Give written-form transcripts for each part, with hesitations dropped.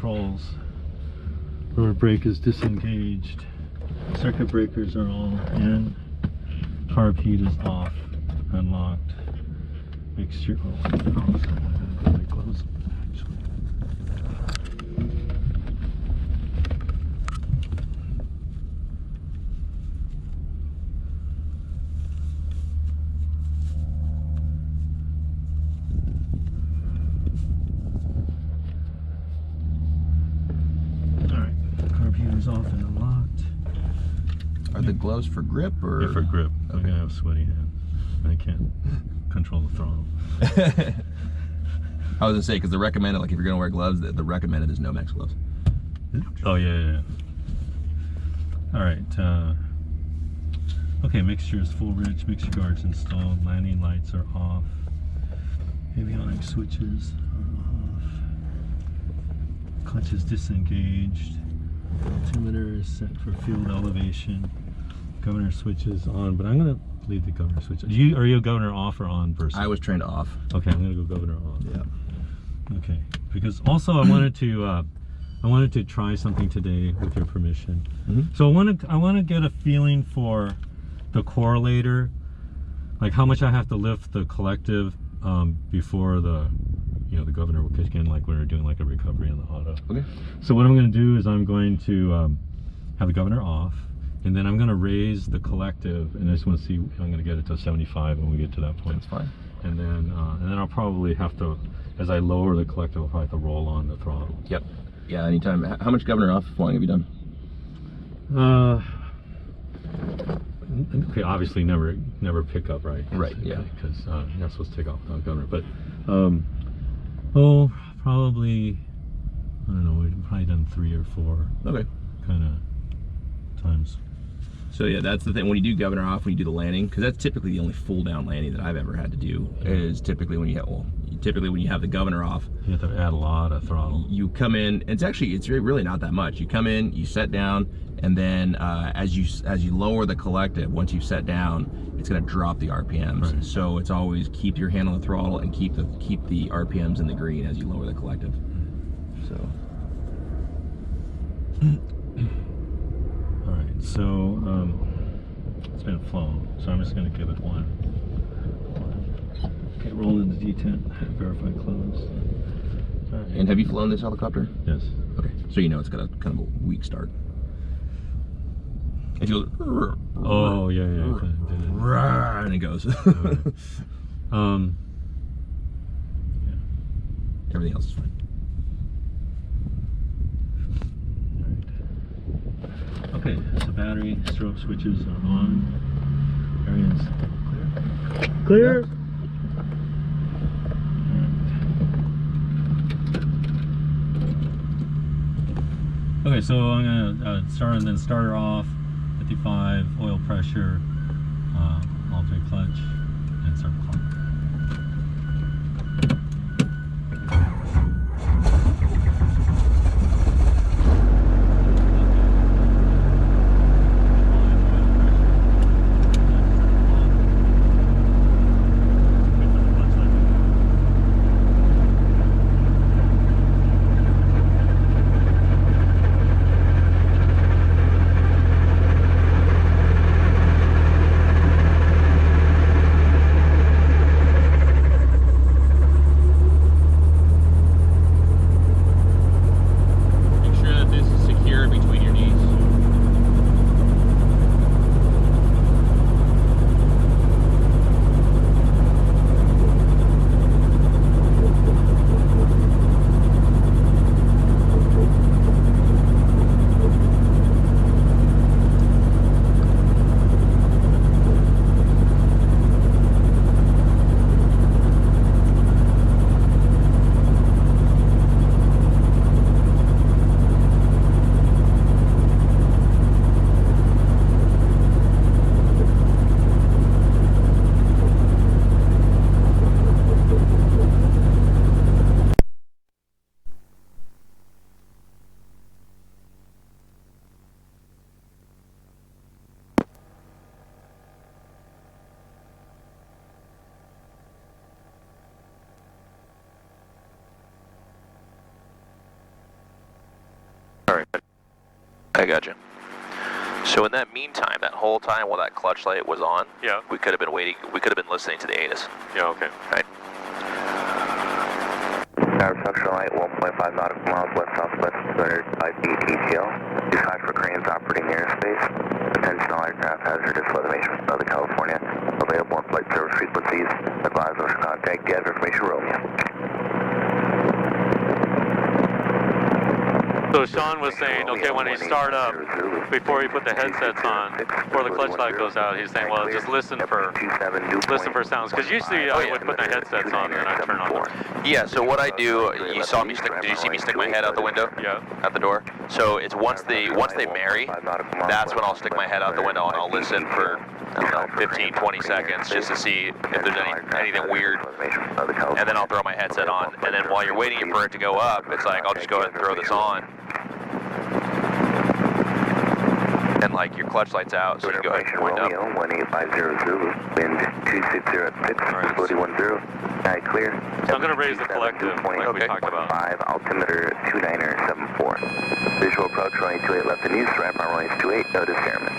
controls. Rear brake is disengaged. Circuit breakers are all in. Carb heat is off and locked. Mixture. Oh, I gotta go my gloves actually. Off and unlocked. Are the gloves for grip or? Yeah, for grip. Okay. I'm gonna have sweaty hands. I can't control the throttle. I was gonna say, because the recommended, like if you're gonna wear gloves, the recommended is Nomex gloves. Oh yeah. All right. Okay, mixture is full rich. Mixture guards installed. Landing lights are off. Avionics switches are off. Clutch is disengaged. Altimeter is set for field elevation. Governor switch is on, but I'm gonna leave the governor switch. Are you a governor off or on person? I was trained off. Okay, I'm gonna go governor off. Yeah. Okay, because also I wanted to try something today with your permission. So I want to get a feeling for the correlator, like how much I have to lift the collective before the the governor will kick in, like when we're doing like a recovery on the auto. Okay. So what I'm going to do is I'm going to have the governor off, and then I'm going to raise the collective, and I just want to see if I'm going to get it to 75 when we get to that point. That's fine. And then I'll probably have to, as I lower the collective, I'll probably have to roll on the throttle. Yep. Yeah, anytime. How much governor off flying have you done? Okay, obviously never pick up, right? Right. Yeah. Because you're not supposed to take off without governor, but. Oh, probably, I don't know, we've probably done 3 or 4 Okay. kind of times. So yeah, that's the thing, when you do governor off, when you do the landing, because that's typically the only full down landing that I've ever had to do, is typically when you have, when you have the governor off. You have to add a lot of throttle. You come in, it's really not that much. You come in, you set down, and then as you lower the collective, once you've set down, it's going to drop the RPMs. Right. So it's always keep your hand on the throttle and keep the RPMs in the green as you lower the collective. So. All right, so it's been flown, so I'm just going to give it one. Okay, roll into detent, verify close. All right. And have you flown this helicopter? Yes. Okay, so you know it's got a kind of a weak start. It goes. Oh yeah. And it goes. Yeah. Everything else is fine. All right. Okay, so battery strobe switches are on. Meridian's clear. Yes. Okay, so I'm gonna start her off. 55, oil pressure, alternate clutch, and start the clock. I gotcha. So in that meantime, that whole time while that clutch light was on, Yeah. we could have been waiting. We could have been listening to the ATIS. Yeah, okay. Right. Tower structure light 1.5 nautical miles west southwest 205 feet ETL. Dispatch for cranes operating in airspace. Attention all aircraft hazardous weather information from Southern California. Available on flight service frequencies. Advise us to contact Get Information Romeo. So Sean was saying, okay, when he start up, before he put the headsets on, before the clutch light goes out, he's saying, well, just listen for sounds. Because usually I would put my headsets on and I turn on them. Yeah. So what I do, you saw me stick. Did you see me stick my head out the window? Yeah. At the door. So it's once they marry, that's when I'll stick my head out the window and I'll listen for, I don't know, 15, 20 seconds just to see if there's anything weird. And then I'll throw my headset on. And then while you're waiting for it to go up, it's like, I'll just go ahead and throw this on. And like your clutch light's out, so you can go ahead and wind up. Romeo 1850 Zulu, wind 2606, visibility 10, sky clear. So I'm going to raise the collective like we talked about. 5, altimeter 2974. Visual approach runway 28 left and east, ramp on runway 28, notice airman.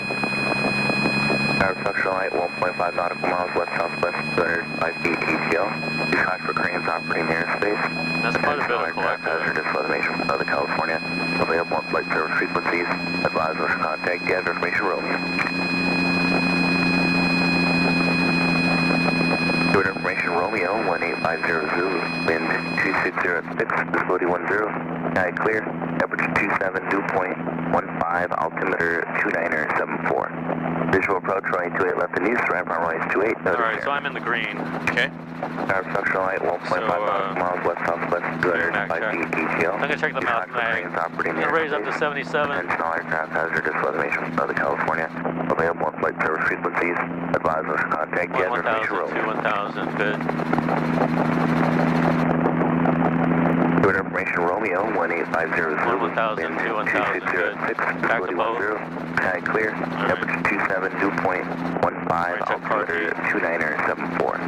Tower structure light 1.5 nautical miles west southwest 205 feet ETL. Dispatch for cranes operating in airspace. That's quite a bit of collective. Hazardous weather information from Southern California. Available on flight service frequencies. Advise us to contact Get Information Romeo. Good information Romeo 1850 Zulu, wind 2606, visibility 10, sky clear, temperature 27, dew point 15, altimeter 2974. Visual approach runway 28 left and east, ramp on runway 28, notice. Alright, so I'm in the green. Okay. Tower structure light 1.5 miles west southwest 205 feet ETL. I'm going to check the mouth mag. I'm going to raise up to 77. Attention all aircraft hazardous weather information from Southern California. Available on flight service frequencies. Advise us to contact Get Information Romeo. 1000, good. Good information Romeo 1850 Zulu, 1000, 2606, Back to both. 10, sky clear, temperature 27, dew point 15, altimeter 2974.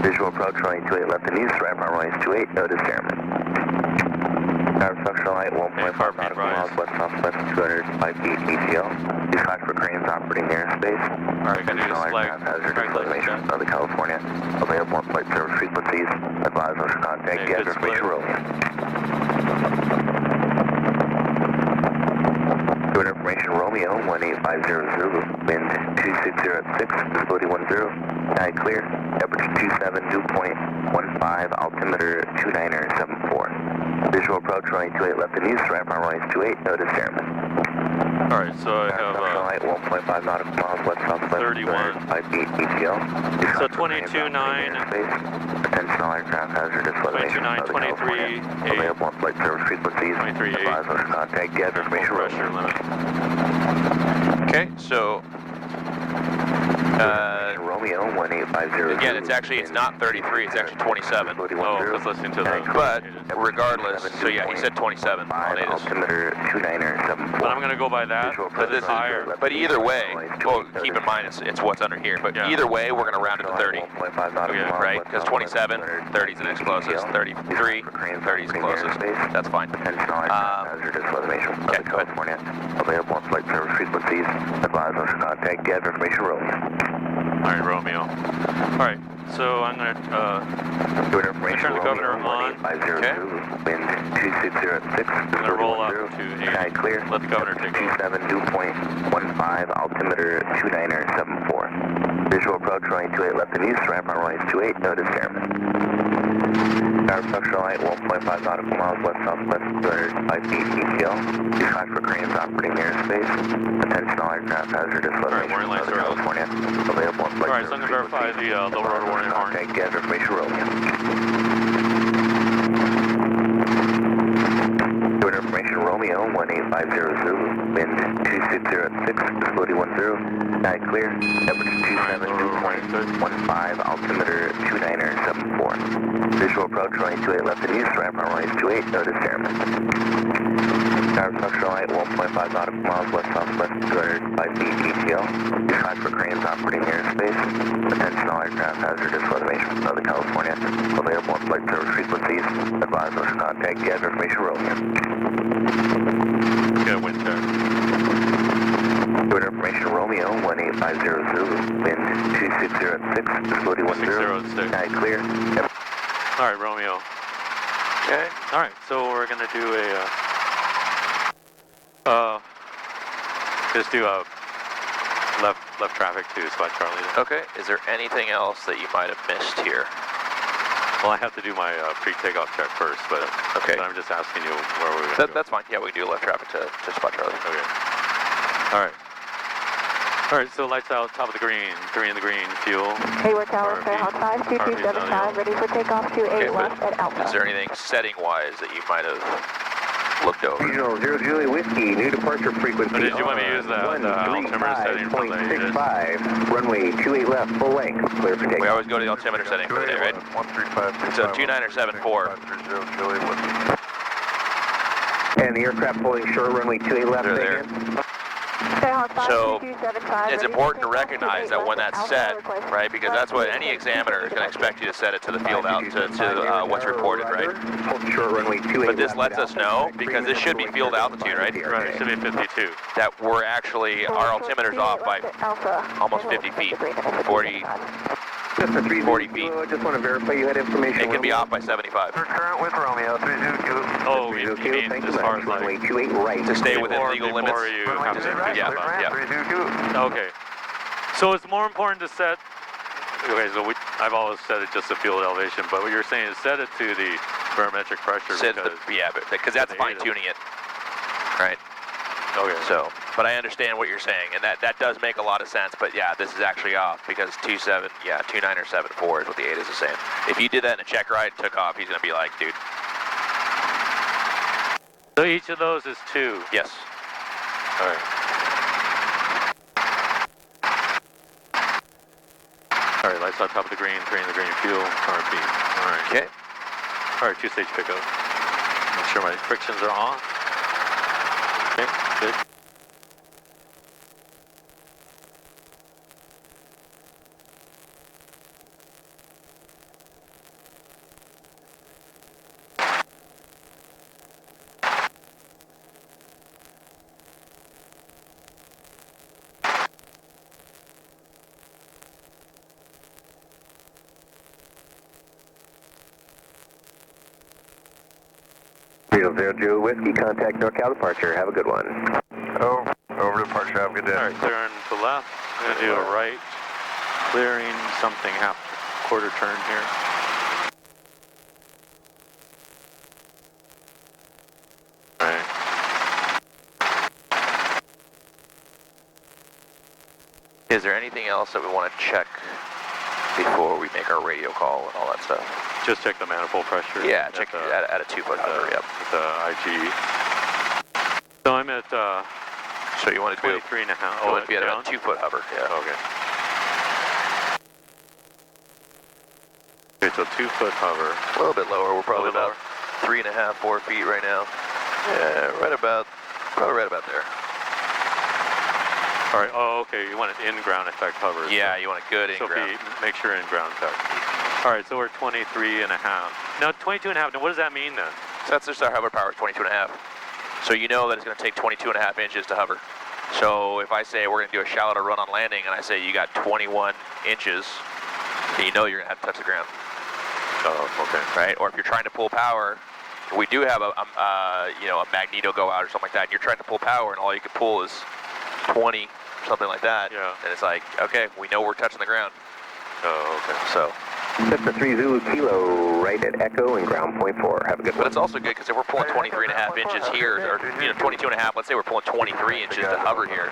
Visual approach runway 28 left and east, ramp on runway 28, notice airman. Tower structure light 1.5 nautical miles west southwest 205 feet ETL. Dispatch for cranes operating in airspace. Alright, going to do this flag. Hazardous weather information from Southern California. Available on flight service frequencies. Advise us to contact Get Information Romeo. Good information Romeo 1850 Zulu, wind 2606, visibility 10, sky clear, temperature 27, dew point 15, altimeter 2974. Visual approach runway 28 left and east, ramp on runway 28, notice airman. Alright, so I have light 1.5 nautical miles west southwest 31. 5 feet ETL. So 22.9. Attention all aircraft hazardous weather information from Southern California. 23.8. Available on flight service frequencies. 23.8. Advise us to contact Get Information pressure Romeo. limit. Okay. So. Romeo 1850. Again, it's not 33. It's actually 27. Oh, just listening to the. But regardless, so yeah, he said 27 on ATIS. Altimeter 2974. But I'm going to go by that. But this higher. But either way, well, keep in mind it's what's under here. But Yeah. either way, we're going to round it to 30. Right? Because 27, 30 is the next closest. 33, 30 is the closest. That's fine. Hazardous weather information from Southern California. Available on flight service frequencies. Advise us to contact Get Information Romeo. Alright, Romeo. Alright, so I'm going to Good information turn the governor on. 1850 wind 2606. I'm going to roll up to Sky 8. clear. Let the governor take over. 27, dew point 15, altimeter 2974. Visual approach runway 28 left and east, ramp on runway 28, notice airman. Tower structure light 1.5 nautical miles west southwest 205 feet ETL. Dispatch for cranes operating in airspace. Attention all aircraft hazardous weather Alright, warning lights Southern are out. California. Available on flight Alright, so I'm going to verify the low rotor warning horn. Contact Get Information Romeo. Good information Romeo 1850 Zulu, wind 2606, visibility 10, sky clear, temperature 27, dew point 15, altimeter 2974. Visual approach runway 28 left and east, ramp on runway 28, notice airman. Tower structure light 1.5 nautical miles west southwest 205 feet ETL. Dispatch for cranes operating in airspace. Attention all aircraft hazardous weather information from Southern California. Available on flight service frequencies. Advise us to contact Get Information Romeo. Good wind check. Romeo 1850 Zulu, wind 260 at 6, visibility 10. 260 at 6. Clear. Yep. All right, Romeo. Okay. All right, so we're gonna do just do a left traffic to spot Charlie. Okay. Is there anything else that you might have missed here? Well, I have to do my pre-takeoff check first, but okay. But I'm just asking you where we're going to go. That's fine. Yeah, we can do left traffic to spot Charlie. Okay. All right. All right, so lights out, top of the green, 3 in the green, fuel. Hayward Tower, Fairhouse 52275, ready for takeoff to 8 left at Alpha. Is there anything setting-wise that you might have looked over? Regional 0 Julie Whiskey, new departure frequency. Or did you want me to use the altimeter setting from the ATIS? Runway 28 left, full length, clear for takeoff. We always go to the altimeter setting for the day, right? 135. So 2974. 530 Julie Whiskey. And the aircraft pulling short, runway 28 left. They're there. So it's important to recognize that when that's set, right, because that's what any examiner is going to expect you to set it to the field out, to what's reported, right? Short runway 28 But this lets us know, because this should be field altitude, right? Right, it should be 52. That we're actually, our altimeter's off by almost 50 feet, 40 feet. Just want to verify you had information. It can be off by 75. Current with Romeo 32. Oh, you mean as far as like, to stay within legal limits? Yeah. Okay. So it's more important to set, okay, so I've always set it just to field elevation, but what you're saying is set it to the barometric pressure. Because that's fine tuning it, right? Okay. So, but I understand what you're saying, and that does make a lot of sense, but yeah, this is actually off, because 2974 is what the ATIS is saying. If you did that in a check ride and took off, he's going to be like, dude. So each of those is 2? Yes. All right. All right, lights on top of the green, 3 in the green, fuel, RP. All right. Okay. All right, 2-stage pickup. Make sure my frictions are off. Okay, good. Zero Julie Whiskey, contact NorCal departure. Have a good one. Over departure. Have a good day. All right, clearing to left. I'm going to do a right. Clearing something half quarter turn here. All right. Is there anything else that we want to check before we make our radio call and all that stuff? Just check the manifold pressure. Yeah, check at a 2-foot hover, yep. The IG. So I'm at, so you want to 23 and a half. Oh, it'd be at a 2-foot hover, yeah. Okay. Okay, so 2-foot hover. A little bit lower, we're probably about 3.5, 4 feet right now. Yeah, probably right about there. All right, oh, okay, you want an in-ground effect hover. Yeah, you want a good in-ground. So make sure in-ground effect. All right, so we're 23 and a half. Now 22 and a half, now what does that mean then? So that's just our hover power is 22 and a half. So you know that it's gonna take 22 and a half inches to hover. So if I say we're gonna do a shallow to run on landing and I say you got 21 inches, then you know you're gonna have to touch the ground. Oh, okay. Right, or if you're trying to pull power, we do have a magneto go out or something like that, and you're trying to pull power and all you can pull is 20, something like that. Yeah. And it's like, okay, we know we're touching the ground. Oh, okay. So. That's the 3 Zulu Kilo, right at Echo and ground point 4. Have a good one. But it's also good because if we're pulling 23 and a half inches here, or 22 and a half, let's say we're pulling 23 inches to hover here,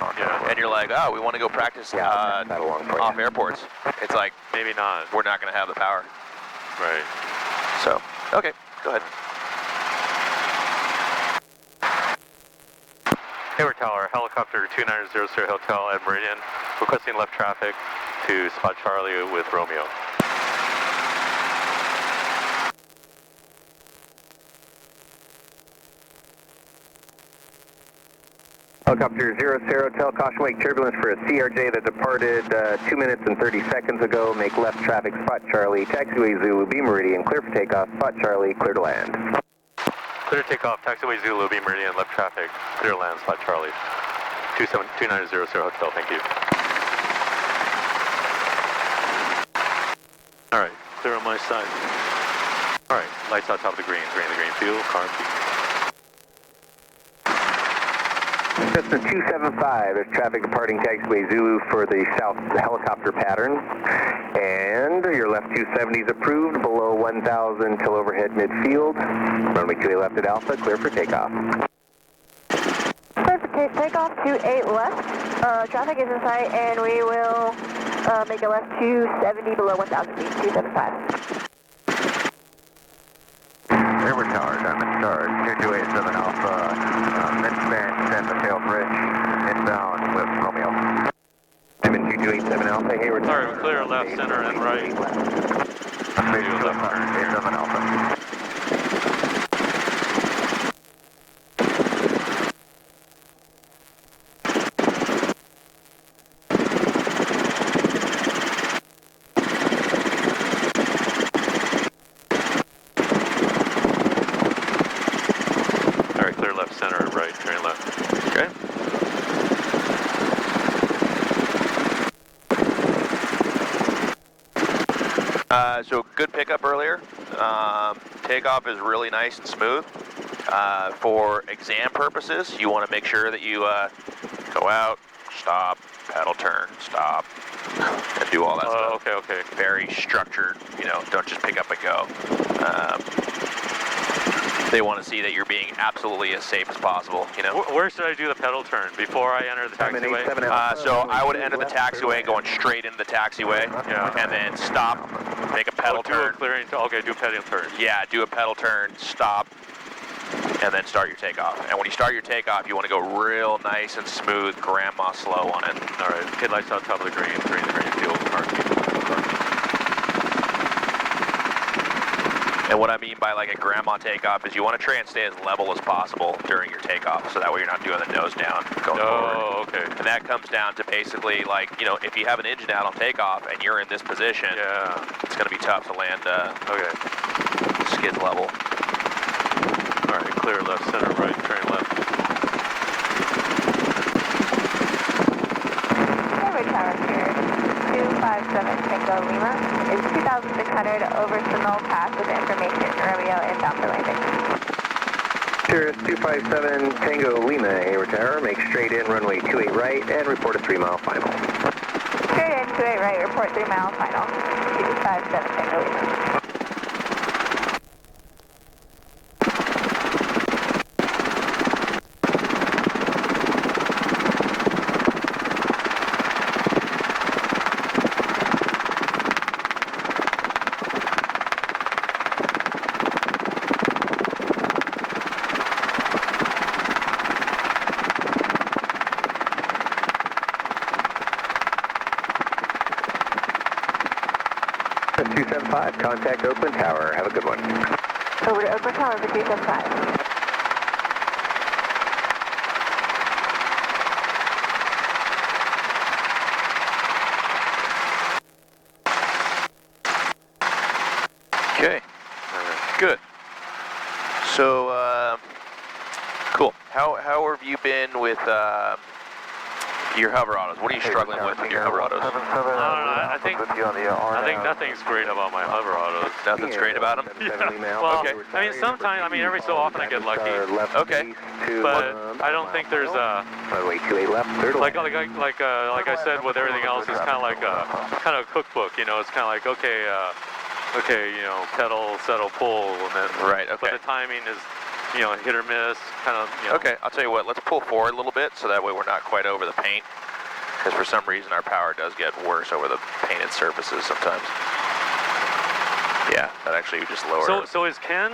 and you're like, oh, we want to go practice off airports. It's like, maybe not. We're not going to have the power. Right. So, okay, go ahead. Hayward Tower, helicopter 2900 Hotel at Meridian, requesting left traffic to spot Charlie with Romeo. Helicopter 00, tell caution wake turbulence for a CRJ that departed 2 minutes and 30 seconds ago. Make left traffic, spot Charlie, taxiway Zulu, B Meridian, clear for takeoff, spot Charlie, clear to land. Clear to takeoff, taxiway Zulu, B Meridian, left traffic, clear to land, spot Charlie. 29000 Hotel, thank you. All right, clear on my side. All right, lights on top of the green field, car peak. Cessna 275, there's traffic departing taxiway Zulu for the south helicopter pattern. And your left 270 is approved, below 1,000 till overhead midfield. Runway 28 left at Alpha, clear for takeoff. Clear for takeoff, 28 left. Traffic is in sight, and we will make a left 270 below 1,000 feet, 275. Hayward Tower, Diamond Star, 2287 Alpha, midspan, San Mateo Bridge, inbound with Romeo. Diamond 2287 Alpha, Hayward Tower. All right, clear left, center, and right. Space 87 Alpha. So good pickup earlier. Takeoff is really nice and smooth. For exam purposes, you want to make sure that you go out, stop, pedal turn, stop, and do all that stuff. Okay. Very structured, you know, don't just pick up and go. They want to see that you're being absolutely as safe as possible, you know. Where should I do the pedal turn? Before I enter the taxiway? So I would enter the taxiway going straight into the taxiway, and then stop, make a pedal turn. Okay, do a pedal turn. Yeah, do a pedal turn, stop, and then start your takeoff. And when you start your takeoff, you want to go real nice and smooth, grandma slow on it. All right, headlights on top of the green field, car keep. And what I mean by like a grandma takeoff is you want to try and stay as level as possible during your takeoff, so that way you're not doing the nose down going forward. Oh, okay. And that comes down to basically like, you know, if you have an engine out on takeoff and you're in this position, it's going to be tough to land skids level. All right, clear left, center, right, turn left. Hayward Tower here, 257 Tango Lima, is 2,600 over Sonoma Pass with information, Romeo inbound for landing. Cirrus 257 Tango Lima, Hayward Tower, make straight in runway 28 right and report a 3-mile final. Straight in, 28 right, report 3-mile final, 257 Tango Lima. Contact Oakland Tower. Have a good one. Over to Oakland Tower for 275. Okay, good. So, cool. How have you been with your hover autos? What are you struggling with your hover autos? I think nothing's great about my hover autos. Nothing's great about them? Well, okay. I mean, sometimes, every so often I get lucky. Okay. But I don't think there's a... Runway 28 left, third like I said, with everything else, it's kind of like a cookbook, you know. It's kind of like, okay, you know, pedal, settle, pull, and then... Right, okay. But the timing is, you know, hit or miss, kind of, you know. Okay, I'll tell you what, let's pull forward a little bit so that way we're not quite over the paint. Because for some reason our power does get worse over the painted surfaces sometimes. Yeah, that actually would just lower it. So is Ken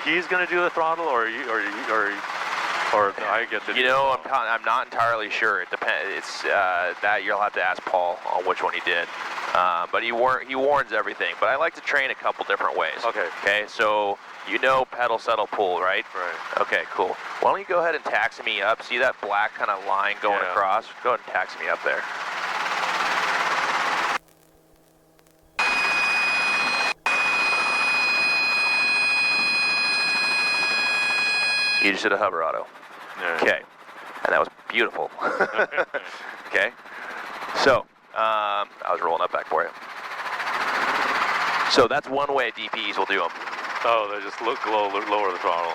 he's gonna do the throttle, or I get to do You know, I'm not entirely sure. It depends. It's that you'll have to ask Paul on which one he did. But he warns everything. But I like to train a couple different ways. Okay, so you know pedal, settle, pull, right? Right. Okay, cool. Why don't you go ahead and taxi me up? See that black kind of line going across? Go ahead and taxi me up there. You just did a hover auto. Okay, and that was beautiful. Okay, so I was rolling up back for you. So that's one way DPEs will do them. Oh, they just lower the throttle.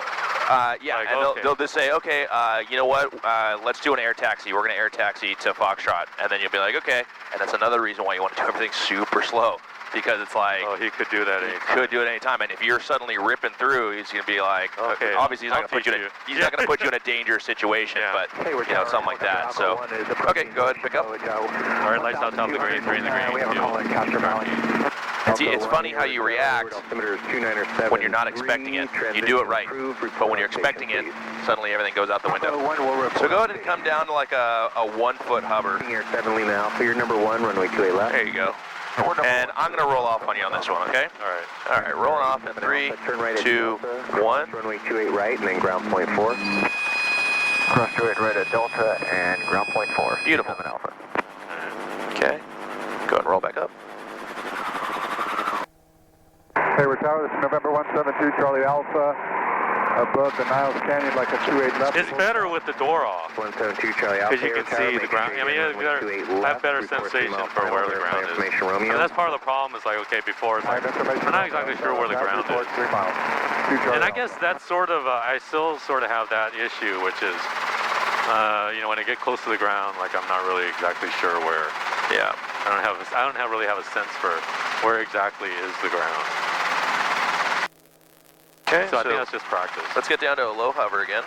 Yeah, Like, and okay. they'll just say, okay, you know what, let's do an air taxi. We're going to air taxi to Foxtrot. And then you'll be like, okay. And that's another reason why you want to do everything super slow. Because it's like... Oh, he could do that anytime. Could do it anytime. And if you're suddenly ripping through, he's going to be like, okay, obviously he's not going to put you in he's not going to put you in a dangerous situation, but, you know, something like that. So, okay, go ahead and pick up. All right, lights out top of the green, green the green. We have a call in Capture Valley. And see, it's funny how you react when you're not expecting it. You do it right. But when you're expecting it, suddenly everything goes out the window. So go ahead and come down to like a 1 foot hover. Here, 7 Lima Alpha, you're number 1, runway 28 left. There you go. And I'm going to roll off on you on this one, okay? All right, rolling off in 3, 2, 1. Runway 28 right, and then ground point 4. Cross 28 right at Delta, and ground point 4. Beautiful. 7 Alpha. Okay. Go ahead and roll back up. Hayward Tower, this is November 172, Charlie Alpha, above the Niles Canyon like a 28 left. It's better with the door off. 172, Charlie Alpha. Because you can see the ground. I mean, you have better sensation for where the ground is. And that's part of the problem is like, okay, before it's like, we're not exactly sure where the ground is. 3 miles. And I guess that's sort of, I still sort of have that issue, which is, you know, when I get close to the ground, like I'm not really exactly sure where. Yeah. I don't really have a sense for where exactly is the ground. Okay, so I think that's just practice. Let's get down to a low hover again,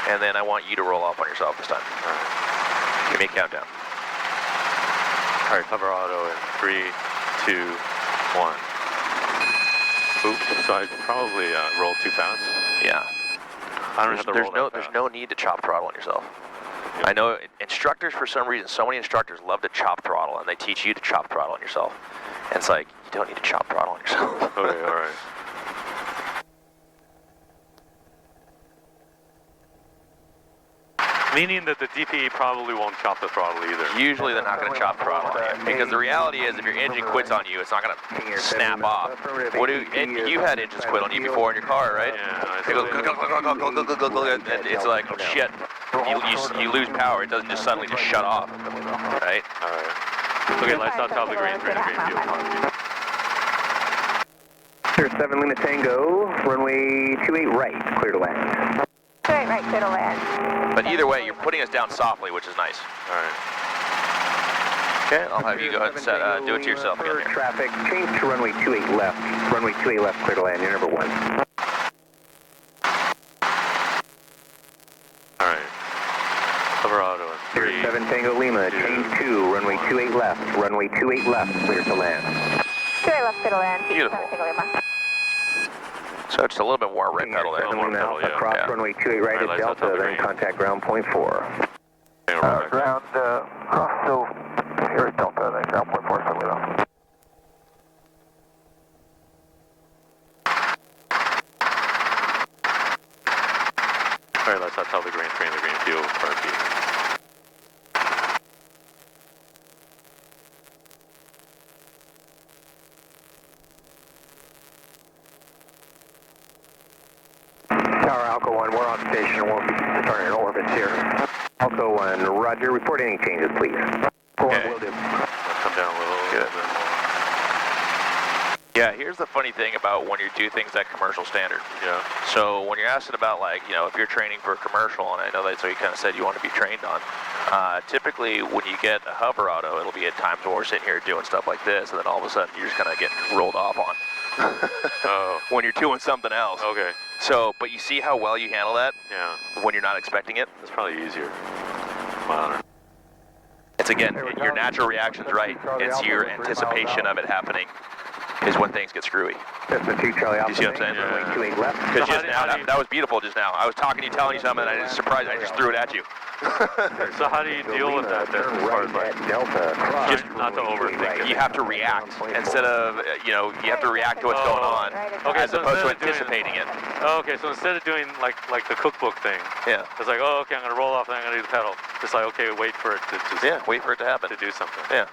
and then I want you to roll off on yourself this time. All right. Give me a countdown. All right, hover auto in 3, 2, 1. Oops, so I probably rolled too fast. Yeah. I don't have to roll that There's fast. no need to chop throttle on yourself. Yep. I know instructors, for some reason, so many instructors love to chop throttle, and they teach you to chop throttle on yourself. And it's like, you don't need to chop throttle on yourself. Okay, all right. Meaning that the DPE probably won't chop the throttle either. Usually they're not going to chop throttle on you, because the reality is if your engine quits on you, it's not going to snap off. You've had engines quit on you before in your car, right? Yeah. It goes, and it's like, oh shit, you lose power. It doesn't just suddenly just shut off, right? All right. Okay, lights out top of the green, green fuel. Here, 7 Lima Tango, runway 28 right, clear to land. 28 right, clear to land. But either way, you're putting us down softly, which is nice. All right. Okay, I'll have you go ahead and do it to yourself again here. Traffic, change to runway 28 left. Runway 28 left, clear to land, you're number 1. All right. Hover auto in 3. Here, 7 Tango Lima, change to runway 28 left. Runway 28 left, clear to land. 28 left, clear to land. Beautiful. So just a little bit more red pedal there. 7 Lima Alpha, cross runway 28 right at Delta, then contact ground point 4. Ground, cross to here at Delta, then ground point 4, 7 Lima. All right, let's tell the green fuel for our feet. Tower Alco 1, we're on station, we'll be starting in orbit here. Alco 1, roger, report any changes, please. Okay. Will do. Let's come down a little. Good. Yeah, here's the funny thing about when you do things at commercial standard. Yeah. So when you're asking about, like, you know, if you're training for a commercial, and I know that's what you kind of said you want to be trained on, typically when you get a hover auto, it'll be at times when we're sitting here doing stuff like this, and then all of a sudden you're just kind of getting rolled off on. Oh. When you're doing something else. Okay. So, but you see how well you handle that? Yeah. When you're not expecting it? That's probably easier. Wow. It's again, your natural reaction's right. It's your anticipation of it happening is when things get screwy. Cessna 2 Charlie Alpha. You see what I'm saying? Runway 28 left. Because just now, that was beautiful just now. I was talking to you, telling you something, and I was surprised I just threw it at you. So how do you deal with that then, as far as like, Delta, just not to overthink it? You have to react instead of, you know, you have to react to what's going on as opposed to anticipating it. Oh, okay, so instead of doing like the cookbook thing, Yeah. it's like, oh, okay, I'm going to roll off and I'm going to do the pedal. It's like, okay, wait for it to just Yeah, wait for it to happen. to do something. Yeah.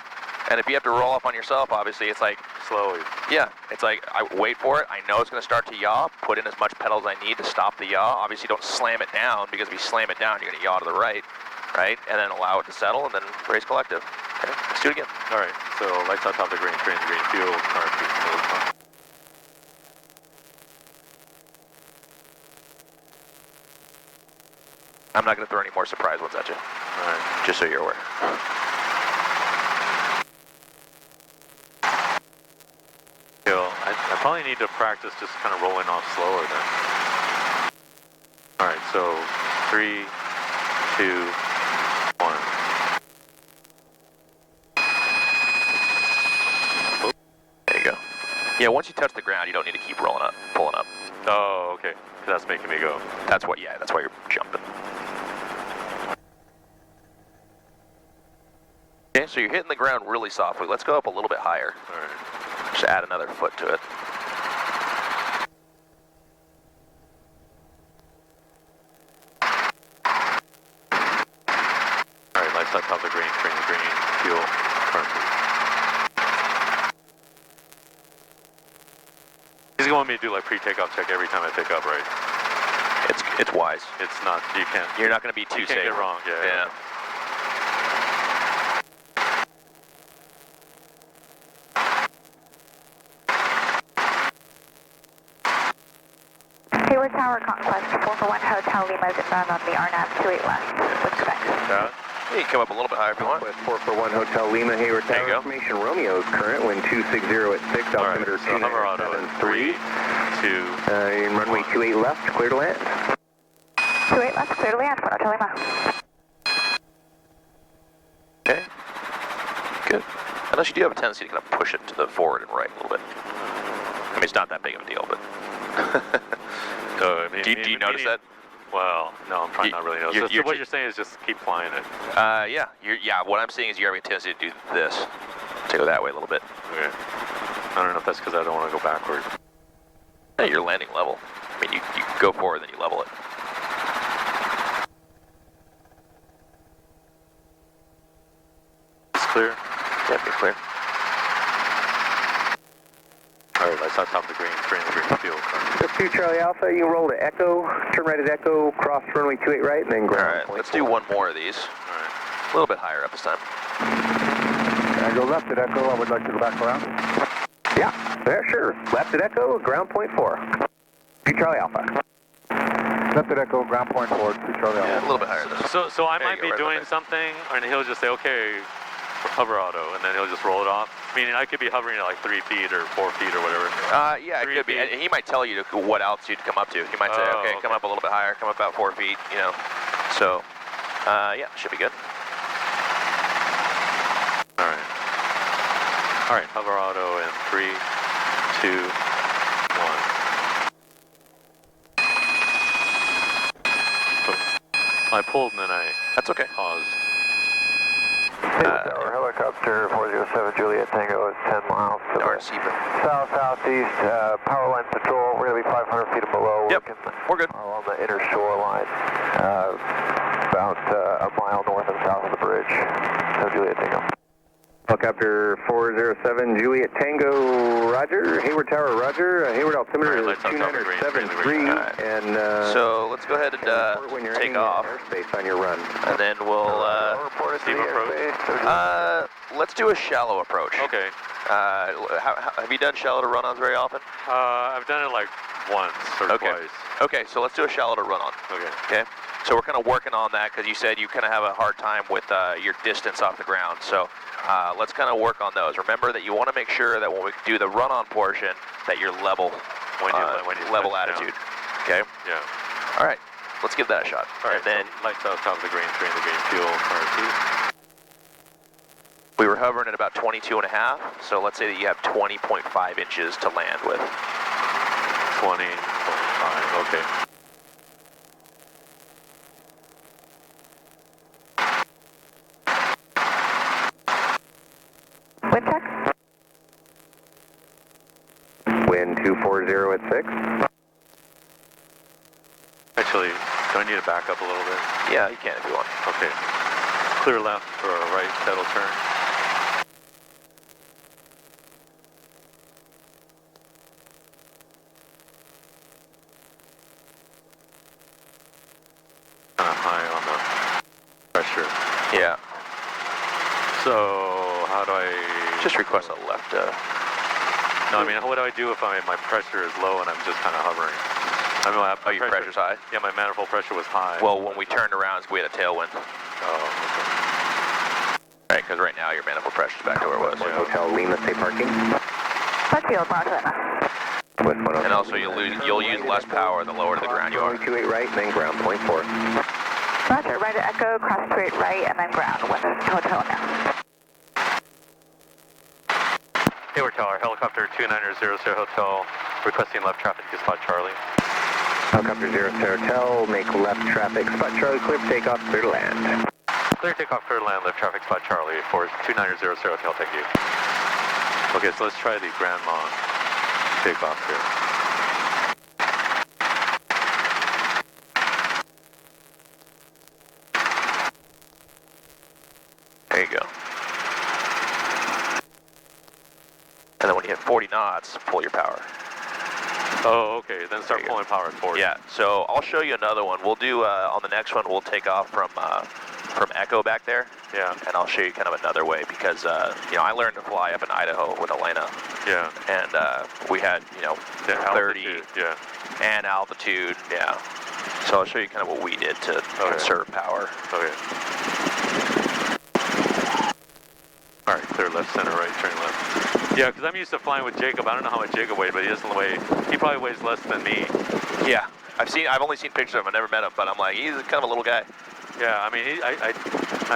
And if you have to roll off on yourself, obviously, it's like, Slowly. yeah, it's like, I wait for it. I know it's going to start to yaw. Put in as much pedal as I need to stop the yaw. Obviously, don't slam it down, because if you slam it down, you're going to yaw to the right, and then allow it to settle, and then raise collective. Okay, let's do it again. All right, so lights on top of the green, green fuel, car fuel. I'm not going to throw any more surprise ones at you. All right. Just so you're aware. I probably need to practice just kind of rolling off slower then. All right, so 3, 2, 1. There you go. Yeah, once you touch the ground, you don't need to keep pulling up. Oh, okay. That's making me go. That's why you're jumping. Okay, so you're hitting the ground really softly. Let's go up a little bit higher. All right. Just add another foot to it. All right, lights up, top of the green, train the green, fuel, turn. He's going to want me to do like pre-takeoff check every time I pick up, right? It's wise. It's not, you can't. You're not going to be too you safe. can't get wrong, yeah. Hayward Tower Conquest, 441 Hotel Lima is inbound on the RNAV 28 left with Quebec. You can come up a little bit higher if you want. 441 Hotel Lima, Hayward There you Tower go. information. Romeo's current, wind 260 at 6, altimeter So hover auto at 3, 2. In runway 28 left, clear to land. 28 left, clear to land for Hotel Lima. Okay. Good. Unless you do have a tendency to kind of push it to the forward and right a little bit. I mean, it's not that big of a deal, but. Do you notice that? Well, no, I'm probably not really noticing. So what you're saying is just keep flying it. Yeah. What I'm saying is you're having a tendency to do this. To go that way a little bit. Okay. I don't know if that's because I don't want to go backwards. Yeah, you're landing level. I mean, you go forward, then you level it. It's clear? Yeah, you're clear. All right, lights on top of the green, train the green fuel. That's 2 Charlie Alpha, you roll to Echo, turn right at Echo, cross runway 28 right, and then ground. All right, let's do one more of these. All right. A little bit higher up this time. Can I go left at Echo? I would like to go back around. Yeah, sure. Left at Echo, ground point 4. 2 Charlie Alpha. Left at Echo, ground point forward, 2 Charlie Yeah, a Alpha. little bit higher than this. So I There might you be go, right doing there. something, and he'll just say, okay, hover auto, and then he'll just roll it off. Meaning I could be hovering at like 3 feet or 4 feet or whatever. Yeah, it 3 could be. feet. And he might tell you what altitude to come up to. He might say, okay, come up a little bit higher, come up about 4 feet, you know. So, yeah, should be good. All right. All right, hover auto in 3, 2, 1. I pulled and then I That's okay. paused. Tower helicopter 407 Juliet Tango is 10 miles to No, the receiver. south-southeast. Power line patrol, we're going to be 500 feet below. Yep, we're good. Along the inner shoreline, about a mile north and south of the bridge. So Juliet Tango. Helicopter 407 Juliet Tango, roger. Hayward Tower, roger. Hayward altimeter All right, is lights on top of the green, 2973. All right. And So let's go ahead and when you're take entering off, airspace on your run. and then we'll Steep approach. let's do a shallow approach. Okay. Have you done shallow to run-ons very often? I've done it like once or twice. Okay, so let's do a shallow to run-on. Okay. Okay. So we're kind of working on that because you said you kind of have a hard time with your distance off the ground. So let's kind of work on those. Remember that you want to make sure that when we do the run-on portion, that you're level, When you level touch down. attitude. Okay. Yeah. All right. Let's give that a shot. All right. And then so lights out top of the green, train the green fuel. R2. we were hovering at about 22.5. So let's say that you have 20.5 inches to land with. 20.5. Okay. Wind check. Wind 240 at 6. Actually, do I need to back up a little bit? Yeah, you can if you want. Okay. Clear left for a right pedal turn. Kind of high on the pressure. Yeah. So, how do I... Just request a left. No, I mean, what do I do if my pressure is low and I'm just kind of hovering? I mean, my Oh, your pressure's high? Yeah, my manifold pressure was high. Well, when we turned around, we had a tailwind. Oh, Right, because right now your manifold pressure's back to where it was. Hotel Lima, stay parking. Let's field, Barcelona. And also you'll use less power the lower to the ground you are. 28 right, and then ground, point 4. Roger, right at Echo, cross 28 right, and then ground with hotel now. Hayward Tower, helicopter 2900 Hotel, requesting left traffic to spot Charlie. Helicopter 0 Hotel, make left traffic, spot Charlie, clear for takeoff, clear to land. Clear takeoff, clear to land, left traffic spot Charlie for 2900 Hotel, thank you. Okay, so let's try the Grandma takeoff here. There you go. And then when you hit 40 knots, pull your power. Oh, okay, then start pulling power at 40. Yeah, so I'll show you another one. We'll do, on the next one, we'll take off from Echo back there. Yeah. And I'll show you kind of another way because, you know, I learned to fly up in Idaho with Elena. Yeah. And we had, you know, 30 yeah. and altitude, yeah. So I'll show you kind of what we did to conserve power. Okay. All right, clear left, center, right, turn left. Yeah, because I'm used to flying with Jacob. I don't know how much Jacob weighed, but he doesn't weigh. He probably weighs less than me. Yeah, I've only seen pictures of him. I never met him, but I'm like, he's kind of a little guy. Yeah, I mean, I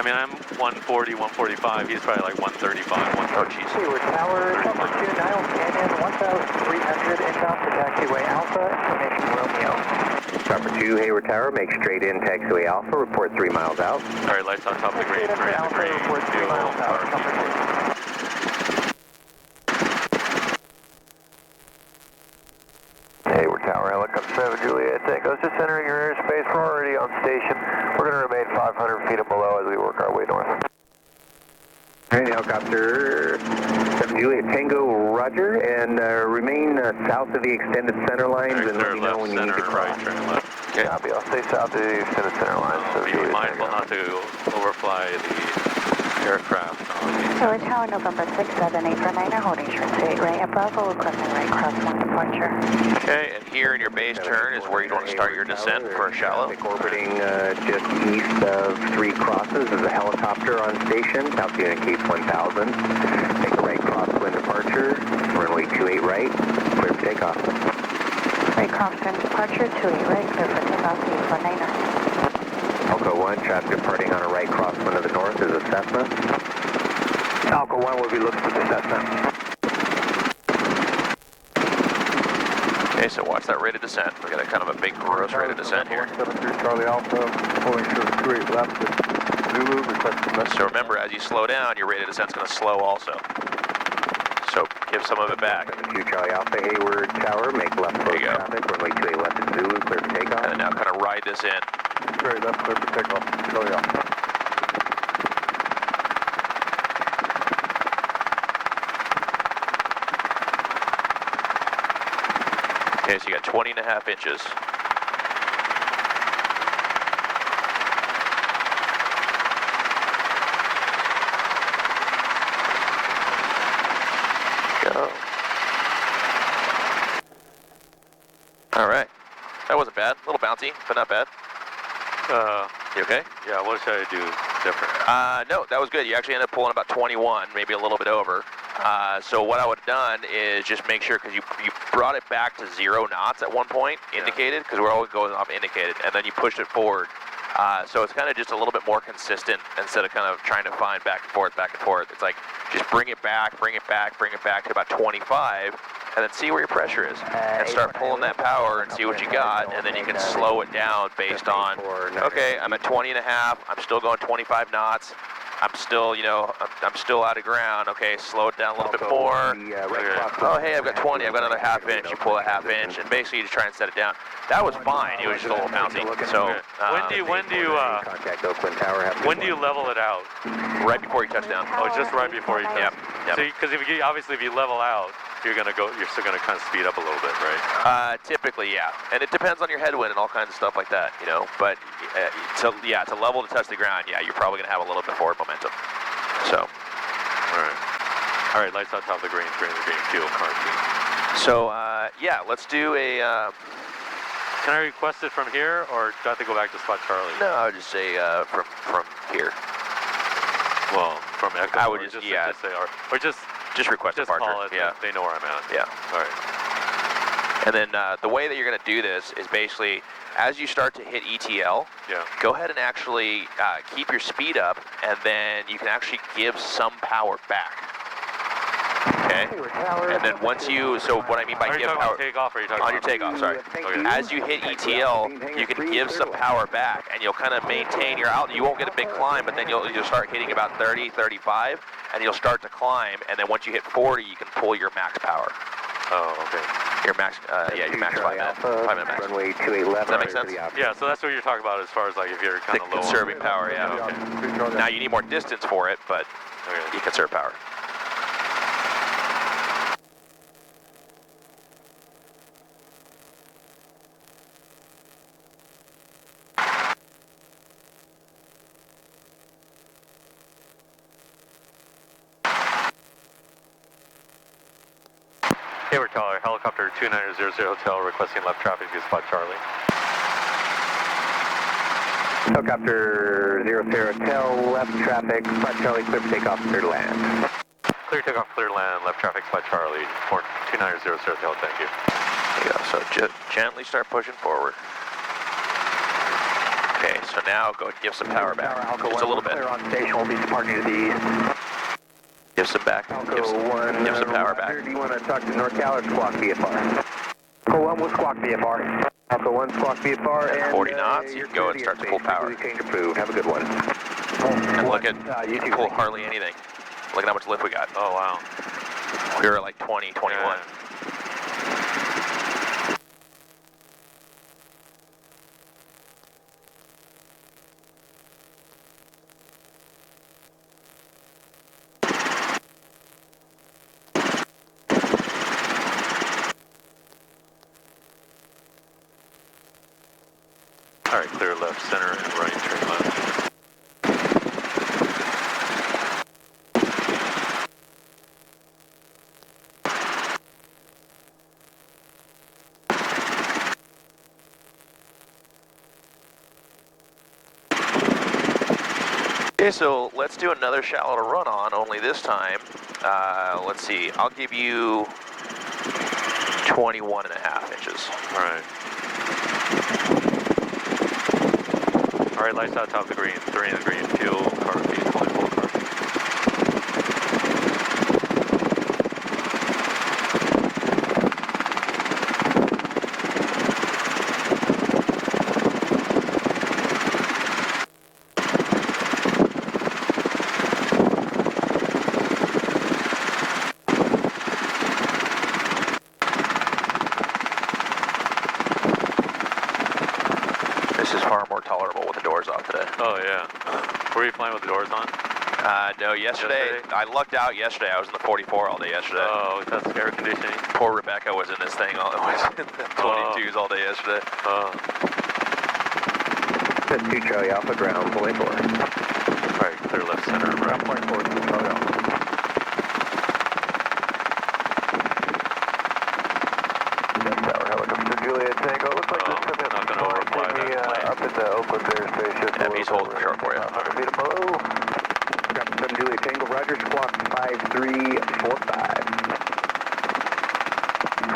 mean, I'm 140, 145. He's probably like 135. Oh, jeez. Hayward Tower, Chopper 2, Niles Canyon, 1,300 inbound for taxiway Alpha, information Romeo. Chopper 2, Hayward Tower, make straight in, taxiway Alpha, report 3 miles out. All right, lights on top of the green, Straight in for Alpha, report 3 miles out, Chopper 2. Hayward Tower, helicopter 7, Juliet Tango, just entering your airspace. We're already on station. We're going to remain 500 feet and below as we work our way north. All right, helicopter 7, Juliet Tango, roger, and remain south of the extended center lines and let me know when you need to cross. Right, turn left. Okay. Copy, I'll stay south of the extended center lines. So Be Juliet mindful Tango. not to overfly the aircraft. Hayward Tower, November 678 for 9er, holding short 28 right at Bravo, requesting right cross 1 departure. Okay, and here in your base turn is where you want to start your descent for a shallow. Orbiting just east of 3 crosses is a helicopter on station, altitude Cape 1000. Make a right crosswind departure, runway 28 right, clear for takeoff. Right crosswind departure, 28 right, clear for takeoff, for 9er. Alco 1, traffic departing on a right crosswind to the north is a Cessna. Alco 1 will be looking for the Cessna. Okay, so watch that rate of descent. We got a kind of a big gross rate of descent here. 173 Charlie Alpha, pulling short 28 left at Zulu, requesting left. So remember, as you slow down, your rate of descent's going to slow also. So give some of it back. 2 Charlie Alpha, Hayward Tower, make left There close you go. traffic, runway 28 left at Zulu, clear for takeoff. And then now kind of ride this in. Straight left, clear for takeoff. Charlie Alpha. Okay, so you got 20.5 inches. Go. All right. That wasn't bad. A little bouncy, but not bad. You okay? Yeah, what should I do different? No, that was good. You actually ended up pulling about 21, maybe a little bit over. So what I would have done is just make sure, because you brought it back to 0 knots at one point, indicated, because we're always going off indicated, and then you pushed it forward. So it's kind of just a little bit more consistent instead of kind of trying to find back and forth, back and forth. It's like, just bring it back, bring it back, bring it back to about 25, and then see where your pressure is. And start pulling that power and see what you got, and then you can slow it down based on, okay, I'm at 20 and a half, I'm still going 25 knots, I'm still, you know, I'm still out of ground. Okay, slow it down a little bit more. Oh, hey, I've got 20. I've got another half inch. You pull a half inch, and basically you just try and set it down. That was fine. It was just a little bouncy. So when do you level it out? Right before you touch down. Oh, just right before you touch. Yep. So, because obviously if you level out, you're still gonna kind of speed up a little bit, right? Typically, yeah. And it depends on your headwind and all kinds of stuff like that, you know. But to level to touch the ground, yeah, you're probably gonna have a little bit forward momentum. So. All right, lights on top of the green, fuel, car key. So yeah, let's do a Can I request it from here, or do I have to go back to spot Charlie? No, I would just say from here. Well, from Echo. I would or just say, or just request just departure. call it. Yeah. They know where I'm at. Yeah. All right. And then the way that you're going to do this is basically, as you start to hit ETL, go ahead and actually keep your speed up, and then you can actually give some power back. Okay? And then once you, so what I mean by Are you give talking power, about takeoff, or are you talking on your about takeoff, sorry. Okay. As you hit ETL, you can give some power back, and you'll kind of maintain your out. You won't get a big climb, but then you'll start hitting about 30, 35, and you'll start to climb. And then once you hit 40, you can pull your max power. Oh, okay. Your max, your max 5 minute max. Runway 28 left. Does that make sense? Yeah, so that's what you're talking about as far as like if you're kind of low. Conserving power, yeah. Okay. Now you need more distance for it, but you conserve power. Hayward Tower, helicopter 2900 Hotel requesting left traffic to spot Charlie. Helicopter 00 Hotel, left traffic, spot Charlie, clear for takeoff, clear to land. Clear takeoff, clear land, left traffic, spot Charlie, 2900 Hotel, thank you. There you go, so gently start pushing forward. Okay, so now go and give some power back, just a little bit. Clear on station, we'll be departing to the east. Give some back, give some power back. Do you want to talk to NorCal or Squawk VFR? Alpha 1 will Squawk VFR. Alpha 1 Squawk VFR and 40 knots, you're going, start to pull power. Change approved, have a good one. And look at, pull hardly anything. Look at how much lift we got. Oh, wow. We were at like 20, 21. Yeah. All right, clear left, center, and right, turn left. Okay, so let's do another shallow to run on, only this time, let's see, I'll give you 21.5 inches. All right. All right, lights out, top of the green, 3 in the green, fuel, car feed, fully full car feed. This is far more tolerable with the doors off today. Oh, yeah. Were you flying with the doors on? No, yesterday, I lucked out yesterday. I was in the 44 all day yesterday. Oh, that's air conditioning. Poor Rebecca was in this thing, was in the 22s all day yesterday. Oh. That's 2 Charlie Alpha, ground, fully four. All right, clear left, center, and right. Point 4, Charlie Alpha. Tower helicopter Juliet Tango. Looks like this could be not going to overfly that up in the Oakland airspace. Just Yeah, he's holding short for you. 100 feet below. Got 7 Juliet Tango, Roger, squawk 5345.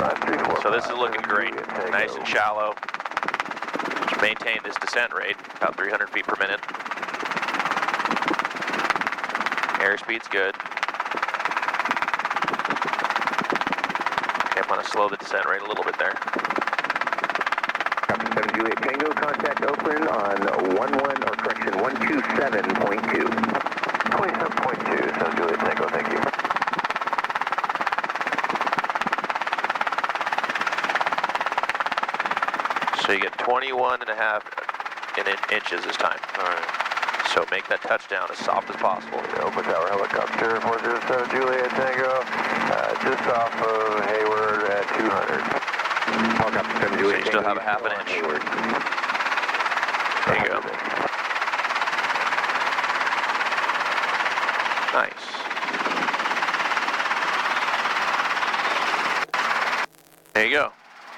5345. So this is looking great. Nice and shallow. Just maintain this descent rate, about 300 feet per minute. Airspeed's good. Okay, I'm going to slow the descent rate a little bit there. Copy 7 Juliet Tango, contact Oakland on 127.2. 27.2, 7 Juliet Tango, thank you. So you get 21.5 inches this time. All right. So make that touchdown as soft as possible. Oakland Tower helicopter 407 Juliet Tango, just off of Hayward at 200. Helicopter 7 So Juliet you still Tango, have a half an inch. Hayward. There you go. Nice. There you go.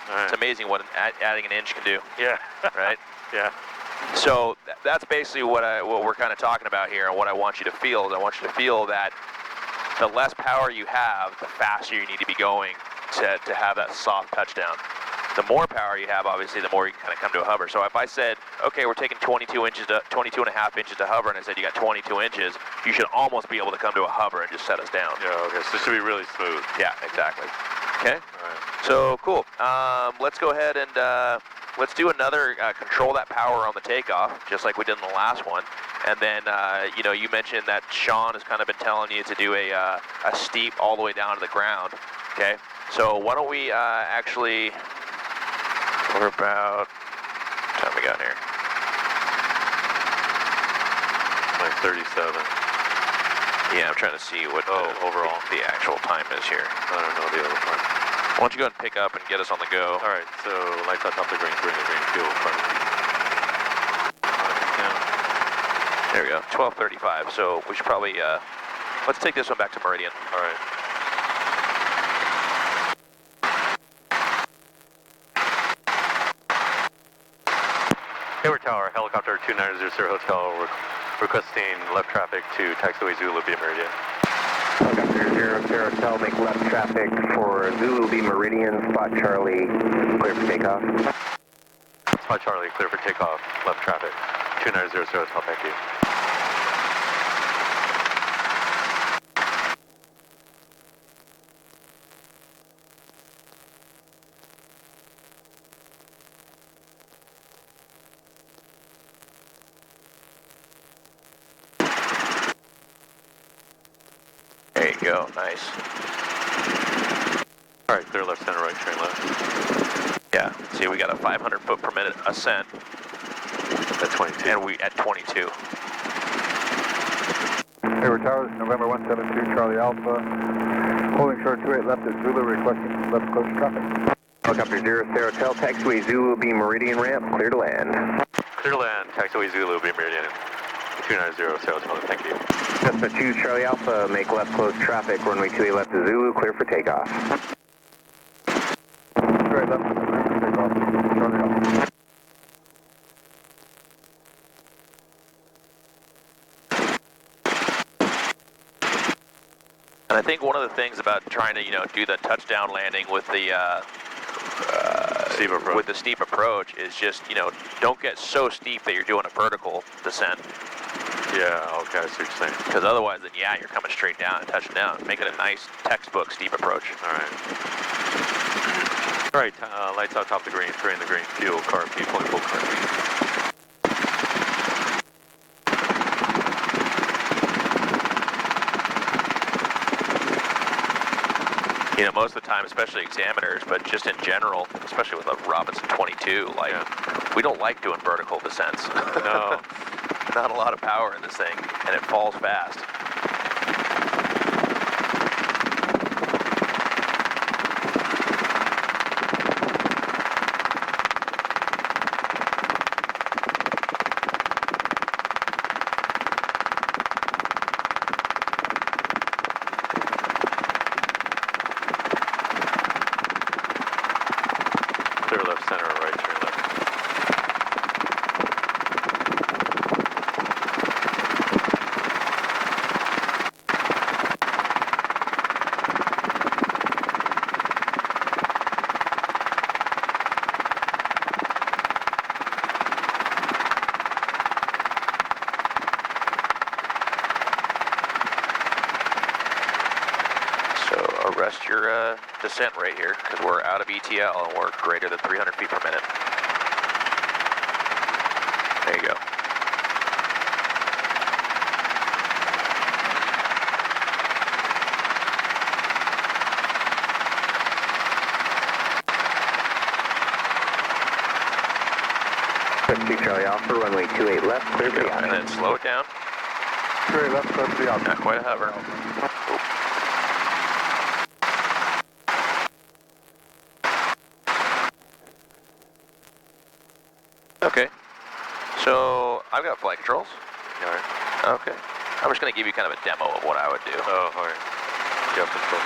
All right. It's amazing what adding an inch can do. Yeah. Right? Yeah. So that's basically what we're kind of talking about here, and what I want you to feel is I want you to feel that the less power you have, the faster you need to be going to have that soft touchdown. The more power you have, obviously, the more you kind of come to a hover. So if I said, okay, we're taking 22 and a half inches to hover, and I said you got 22 inches, you should almost be able to come to a hover and just set us down. Yeah, okay, so this should be really smooth. Yeah, exactly. Okay? All right. So, cool. Let's go ahead and let's do another control that power on the takeoff, just like we did in the last one. And then, you know, you mentioned that Sean has kind of been telling you to do a steep all the way down to the ground. Okay? So why don't we actually... We're about, what time we got here? Like 37. Yeah, I'm trying to see what overall the actual time is here. I don't know the other one. Why don't you go ahead and pick up and get us on the go? All right, so lights on top of the green, bring the green fuel front. There we go, 12:35. So we should probably, let's take this one back to Meridian. All right. Hayward Tower, helicopter 2900 Hotel, requesting left traffic to taxiway Zulu B Meridian. Helicopter 00 Hotel, make left traffic for Zulu B Meridian, spot Charlie, clear for takeoff. Spot Charlie, clear for takeoff, left traffic, 2900 Hotel, thank you. There you go, nice. All right, clear left, center, right, train left. Yeah, see we got a 500 foot per minute ascent. At 22. And we at 22. Hayward Towers, November 172, Charlie Alpha. Holding short 28 left at Zulu, requesting left close traffic. Helicopter 00 Hotel, taxiway Zulu B Meridian ramp, clear to land. Clear to land, taxiway Zulu B Meridian, 290 Hotel, thank you. Cessna 2 Charlie Alpha, make left close traffic, runway 28 left to Zulu, clear for takeoff. Straight left, clear for takeoff, Charlie Alpha. And I think one of the things about trying to, you know, do the touchdown landing with the steep approach is just, you know, don't get so steep that you're doing a vertical descent. Yeah, okay, I see what you're saying. Because otherwise, then yeah, you're coming straight down and touching down. Make it a nice textbook steep approach. All right. All right, lights out top of the green, three in the green, fuel, car P, pulling full car P. You know, most of the time, especially examiners, but just in general, especially with a Robinson 22, like, we don't like doing vertical descents. No. Not a lot of power in this thing, and it falls fast. Clear left, center, right, turn left. Arrest your descent right here, because we're out of ETL and we're greater than 300 feet per minute. There you go. Charlie Alpha, runway 28 left, clear for the And then slow it down. 28 left, clear for the outside. Not quite a hover. Okay, so I've got flight controls. All right. Okay, I'm just going to give you kind of a demo of what I would do. Oh, all right. You have control.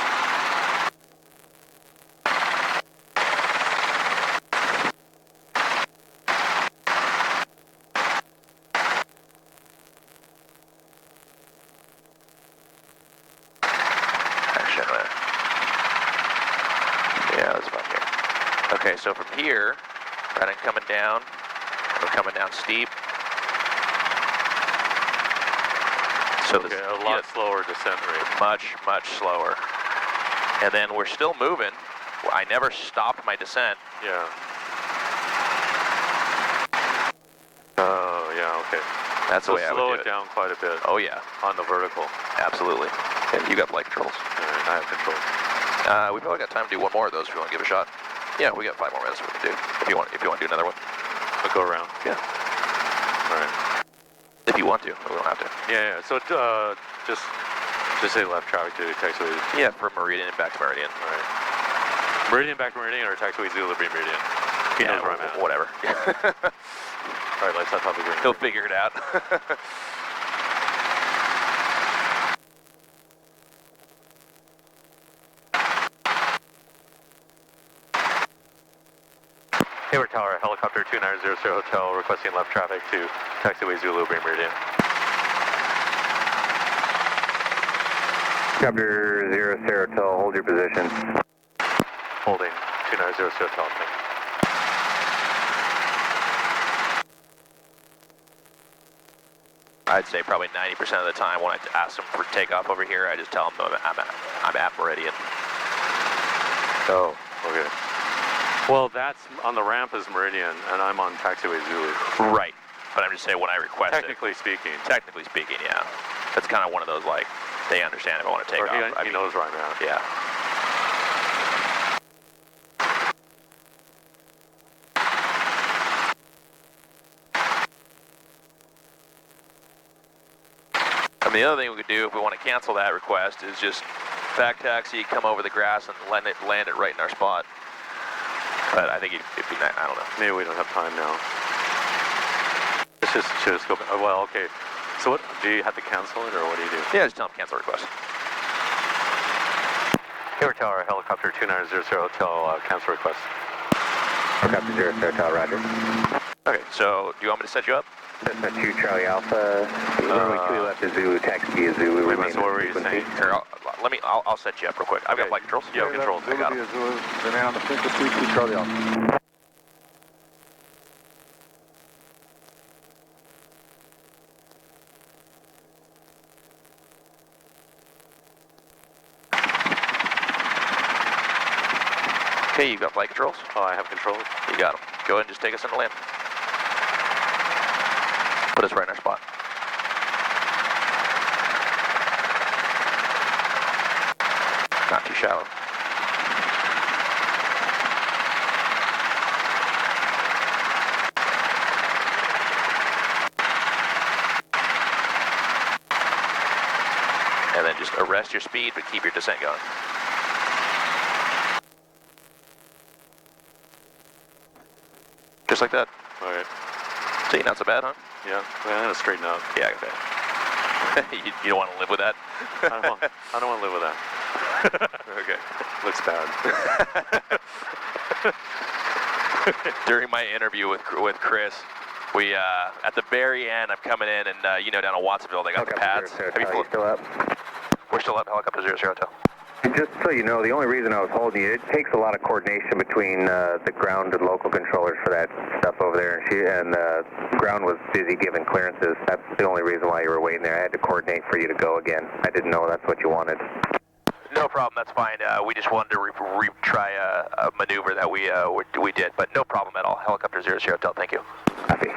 that's fine here. Okay, so from here, rather than coming down, we're coming down steep. So Okay, a lot slower descent rate. Much slower. And then we're still moving. I never stopped my descent. Yeah. Oh, yeah, okay. That's the way I would do slow it. it down quite a bit. Oh yeah. On the vertical. Absolutely. And you got flight controls. All right, I have control. We probably got time to do one more of those if you want to give it a shot. Yeah, we got 5 more minutes we can do. If you want to do another one. I'll go around. Yeah. All right. If you want to, we don't have to. Yeah. So just say left traffic to taxiway. Yeah, from Meridian and back to Meridian. All right. Meridian back to Meridian or taxiway Zulu be Meridian. He knows where I'm at. Whatever. All right, let's not top the green. He'll figure it out. Hayward Tower, helicopter 2900 Hotel, requesting left traffic to taxiway Zulu be Meridian. Chapter 0 Hotel, hold your position. Holding 2900 Hotel. I'd say probably 90% of the time when I ask them for takeoff over here, I just tell them I'm at Meridian. Oh, okay. Well, that's on the ramp is Meridian, and I'm on taxiway Zulu. Right, but I'm just saying when I request Technically speaking. Technically speaking, yeah. That's kind of one of those like they understand if I want to take or off. He knows where I'm at. Yeah. I mean, the other thing we could do if we want to cancel that request is just back taxi, come over the grass, and land it right in our spot. But I think it'd be nice. I don't know. Maybe we don't have time now. Let's just go. Well, okay. So what? Do you have to cancel it, or what do you do? Yeah, just tell them cancel request. Hayward Tower, helicopter 2900 Hotel, cancel request. Helicopter 0 Hotel, roger. Okay, so do you want me to set you up? Cessna 2 Charlie Alpha, runway 2 left is Zulu, taxi is Zulu, remain so what were you saying? Here, I'll set you up real quick. I've got flight controls. You have controls. I got them. Zulu, remain on the frequency 2 Charlie Alpha. Okay, you've got flight controls? Oh, I have controls. You got them. Go ahead and just take us into land. Put us right in our spot. Not too shallow. And then just arrest your speed, but keep your descent going. Just like that. All right. See, not so bad, huh? Yeah, I'm gonna straighten out. Yeah, okay. you don't want to live with that? I don't want to live with that. Okay. Looks bad. During my interview with Chris, we at the very end, I'm coming in, and down in Watsonville, they got the pads. Have you still up? We're still up, helicopter 00 Hotel. Just so you know, the only reason I was holding you, it takes a lot of coordination between the ground and local controllers for that stuff over there, and the ground was busy giving clearances. That's the only reason why you were waiting there. I had to coordinate for you to go again. I didn't know that's what you wanted. No problem, that's fine. We just wanted to retry a maneuver that we did, but no problem at all. Helicopter 00 Hotel, thank you. Copy.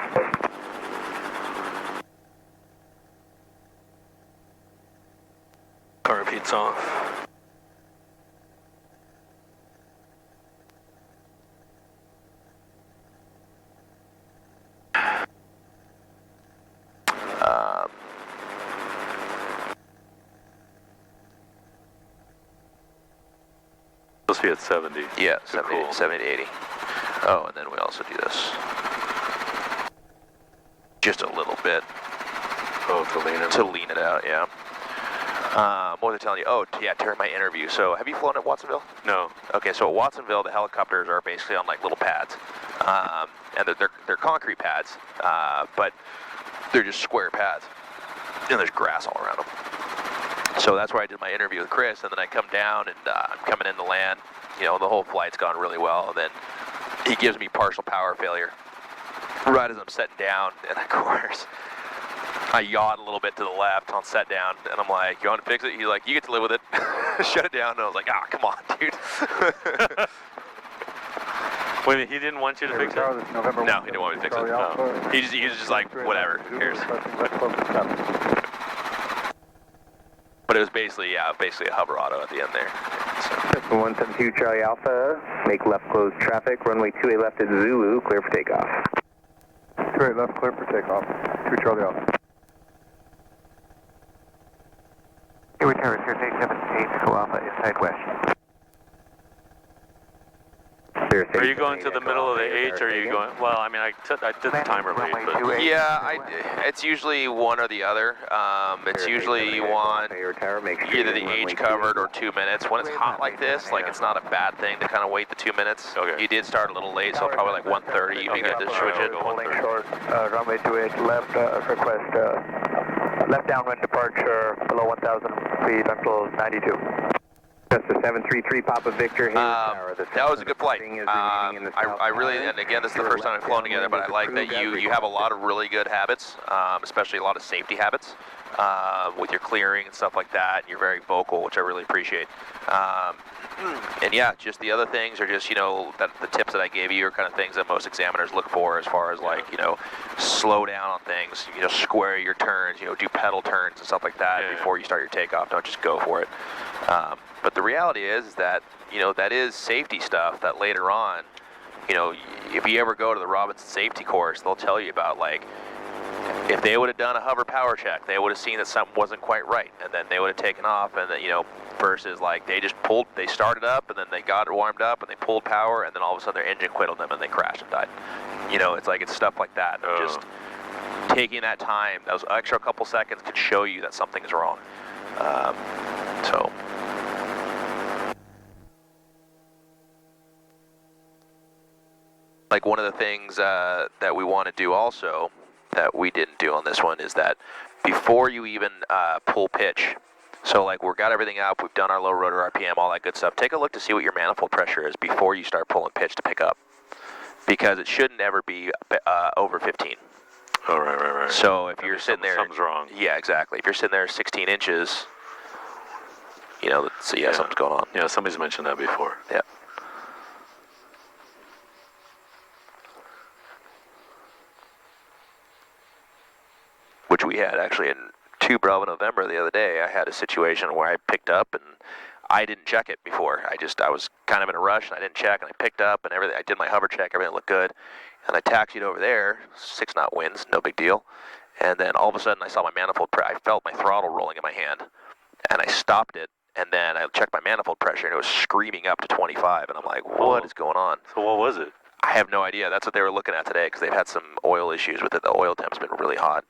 Car repeats off. Supposed to be at 70. Yeah, Good 70, call. 70 to 80. Oh, and then we also do this. Just a little bit. Oh, to lean it out, yeah. What was I telling you? Oh, yeah, during my interview. So, have you flown at Watsonville? No. Okay, so at Watsonville, the helicopters are basically on like little pads, and they're concrete pads, but they're just square pads, and there's grass all around them. So that's where I did my interview with Chris, and then I come down, and I'm coming in to land, you know, the whole flight's gone really well, and then he gives me partial power failure right as I'm setting down, and of course, I yawed a little bit to the left on set down, and I'm like, you want to fix it? He's like, you get to live with it. Shut it down, and I was like, ah, come on, dude. Wait a minute, he didn't want you to fix it? No, he didn't want me to fix it. No. He was just like, whatever, who cares? But it was basically a hover auto at the end there. So. 172 Charlie Alpha, make left close traffic, runway 28 left at Zulu, clear for takeoff. 28 left, clear for takeoff. 2 Charlie Alpha. Hayward Towers, here's 878 Echo Alpha, inside west. Are you going to the middle of the H, or are you going, well, I mean, I did the timer late, but... Yeah, it's usually one or the other. It's usually you want either the H covered or 2 minutes. When it's hot like this, like, it's not a bad thing to kind of wait the 2 minutes. Okay. You did start a little late, so probably like 1:30 you get to switch it. Holding short, runway 28 left, request left downwind departure below 1,000 feet until 92. That's the 733 Papa Victor. That was a good flight. I really, and again, this is the first time I've flown together, but I like that you have a lot of really good habits, especially a lot of safety habits with your clearing and stuff like that. You're very vocal, which I really appreciate. And yeah, just the other things are just, you know, that the tips that I gave you are kind of things that most examiners look for as far as like, you know, slow down on things, you know, square your turns, you know, do pedal turns and stuff like that before you start your takeoff. Don't just go for it. But the reality is that, you know, that is safety stuff that later on, you know, if you ever go to the Robinson safety course, they'll tell you about, like, if they would have done a hover power check, they would have seen that something wasn't quite right, and then they would have taken off, and then, you know, versus like they started up, and then they got it warmed up, and they pulled power, and then all of a sudden their engine quit on them, and they crashed and died. You know, it's like, it's stuff like that. Just taking that time, those extra couple seconds could show you that something is wrong. So. Like, one of the things that we want to do also that we didn't do on this one is that before you even pull pitch, so like we've got everything up, we've done our low rotor RPM, all that good stuff, take a look to see what your manifold pressure is before you start pulling pitch to pick up, because it shouldn't ever be over 15. Oh, right. So if you're sitting there, something's wrong. Yeah, exactly. If you're sitting there 16 inches, you know, so yeah, something's going on. Yeah, somebody's mentioned that before. Yeah. Which we had actually in 2 Bravo November the other day. I had a situation where I picked up and I didn't check it before. I was kind of in a rush and I didn't check, and I picked up and everything. I did my hover check, everything looked good, and I taxied over there, 6 knot winds, no big deal. And then all of a sudden I saw my manifold I felt my throttle rolling in my hand, and I stopped it, and then I checked my manifold pressure and it was screaming up to 25, and I'm like, what is going on? So what was it? I have no idea. That's what they were looking at today, because they've had some oil issues with it. The oil temp's been really hot.